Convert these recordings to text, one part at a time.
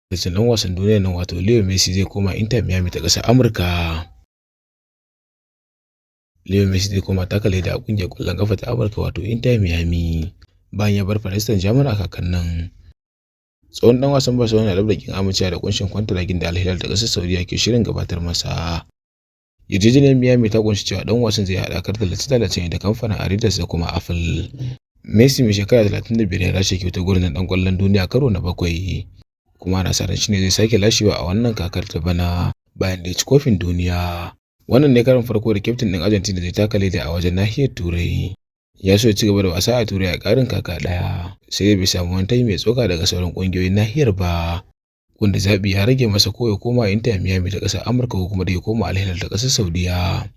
Fitaccen ɗan wasan duniyar nan wato Leo Messi zai koma Inter Miami ta ƙasar Amurka. Leo Messi zai koma taka leda a ƙungiyar ƙwallon ƙafa ta Amurka wato Inter Miami bayan ya bar Paris Saint-Germain a kakan nan. Tsohon ɗan wasan Barcelona da kin amincewa da kunshin kwantaragin da Al Hilal da ƙasar Saudiya ke shirin gabatar masa. Yarjejeniyar Miami ta kunshi cewa ɗan wasan zai haɗa kar tallace-tallace ne da kamfanin Adidas da kuma Apple. Messi mai shekara 35 ya lashe kyautar gwarzon ɗan ƙwallon duniya karo na 7 kuma ana sa ran shi ne zai sake lashewa a wannan kakar ta bana bayan da ya ci kofin duniya. Wannan ne karin farko da kyaftin ɗin Argentina zai taka leda a wajen nahiyar Turai. Ya so ya ci gaba da wasa a Turai a ƙarin kaka ɗaya, sai bai samu wani tayi mai tsoka daga sauran ƙungiyoyin nahiyar ba. Wanda zaɓi ya rage masa ko ya koma Inter Miami ta ƙasar Amurka ko kuma da ya koma Al Hilal ta ƙasar Saudiya.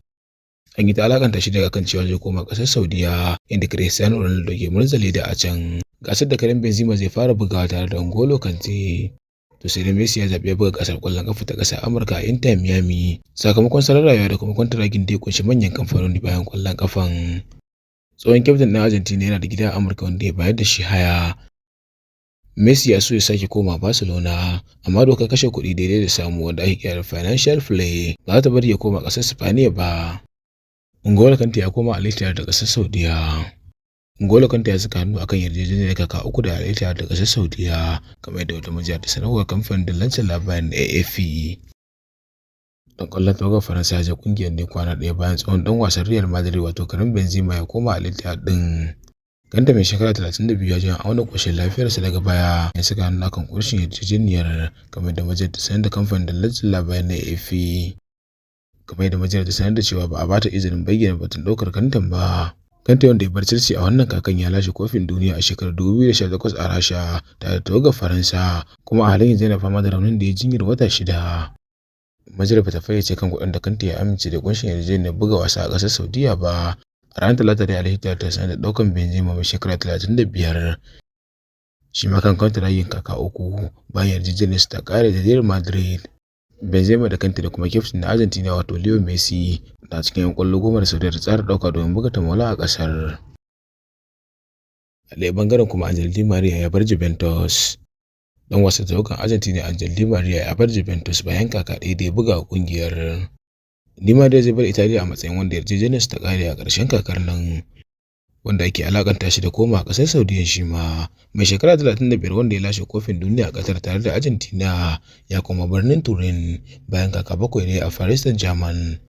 An yi ta alakanta shi daga kan cewa zai koma ƙasar Saudiya inda Cristiano Ronaldo ke murza leda a can. Gasar da Karim Benzema zai fara bugawa tare da N'Golo Kante. To sai da Messi ya zaɓi ya buga gasar ƙwallon ƙafa ta ƙasar Amurka a Inter Miami sakamakon salon rayuwa da kuma kwantaragin da ya kunshi manyan kamfanoni bayan ƙwallon ƙafan. Tsohon kyaftin ɗin Argentina yana da gida a Amurka wanda ya bayar da shi haya. Messi ya so ya sake koma Barcelona amma dokar kashe kuɗi daidai da samu wanda ake kira financial fair ba za ta bari ya koma ƙasar Spaniya ba. N'Golo Kante ya koma Al Ittihad da ƙasar Saudiya. N'Golo Kante ya saka hannu akan yarjejeniyar kaka 3 da Al Ittihad da ƙasar Saudiya kamar yadda wata majiya ta sanarwar kamfanin dillancin labarin AFP. Dan ƙwallon tawagar Faransa ya je ƙungiyar ne kwana ɗaya bayan tsohon ɗan wasan Real Madrid wato Karim Benzema ya koma Al Ittihad ɗin. Kante mai shekara 32 ya je auna ƙoshin lafiyarsa daga baya ya saka hannu akan ƙunshin yarjejeniyar kamar yadda majiyar ta sanar da kamfanin dillancin labarin na AFP. Kamar yadda majiyar ta sanar da cewa ba a bata izinin bayyana batun ɗaukar Kanten ba. Kante wanda ya bar Chelsea a wannan kakan ya lashe kofin duniya a shekarar 2018 a Rasha tare da tawagar Faransa kuma a halin yanzu yana fama da raunin da ya jinyar wata 6. Majiyar ba ta fayyace kan kuɗin da Kante ya amince da kunshin yarjejeniyar buga wasa a ƙasar Saudiya ba. A ranar Talata da Al Ittihad ta sanar da ɗaukan Benzema mai shekara 35. Shi ma kan kwantaragin kaka 3 bayan yarjejeniyar ta ƙare da Real Madrid. Benzema da Kante da kuma kyaftin na Argentina wato Leo Messi na cikin 'yan ƙwallo 10 da Saudiya ta tsara ɗauka domin buga ta maula a ƙasar. A ɗaya ɓangaren kuma Angel Di Maria ya bar Juventus. Ɗan wasan tawagar Argentina Angel Di Maria ya bar Juventus bayan kaka ɗaya da ya buga a ƙungiyar. Di Maria zai bar Italiya a matsayin wanda yarjejeniyar ta ƙare a ƙarshen kakar nan, wanda ake alakanta shi da koma a ƙasar Saudiya shi ma. Mai shekara 35 wanda ya lashe kofin duniya a Qatar tare da Argentina ya koma birnin Turin bayan kaka 7 ne a Paris Saint-Germain.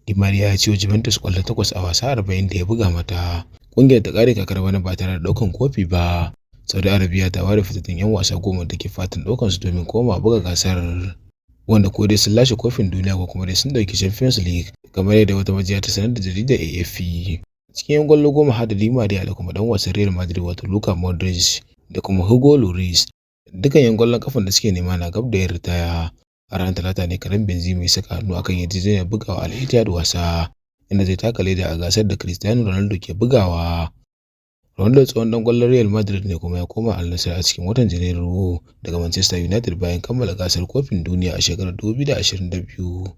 Di Maria ya ciyo Juventus ƙwallo 8 a wasa 40 da ya buga mata. Ƙungiyar ta ƙare kakar bana ba tare da ɗaukan kofi ba. Saudi Arabia ta ware fitattun 'yan wasa 10 da ke fatan ɗaukan su domin koma buga gasar, wanda ko dai sun lashe kofin duniya ko kuma dai sun ɗauki Champions League kamar yadda wata majiya ta sanar da jaridar AFP. Cikin 'yan ƙwallo 10 har da Di Maria da kuma ɗan wasan Real Madrid wato Luka Modric da kuma Hugo Lloris. Dukkan 'yan ƙwallon kafan da suke nema na gab da yin ritaya. A ranar Talata ne Karim Benzema ya saka hannu akan yarjejeniyar bugawa Al Ittihad wasa inda zai taka leda a gasar da Cristiano Ronaldo ke bugawa. Ronaldo tsohon ɗan ƙwallon Real Madrid ne kuma ya koma Al Nassr a cikin watan Janairu daga Manchester United bayan kammala gasar kofin duniya a shekarar 2022.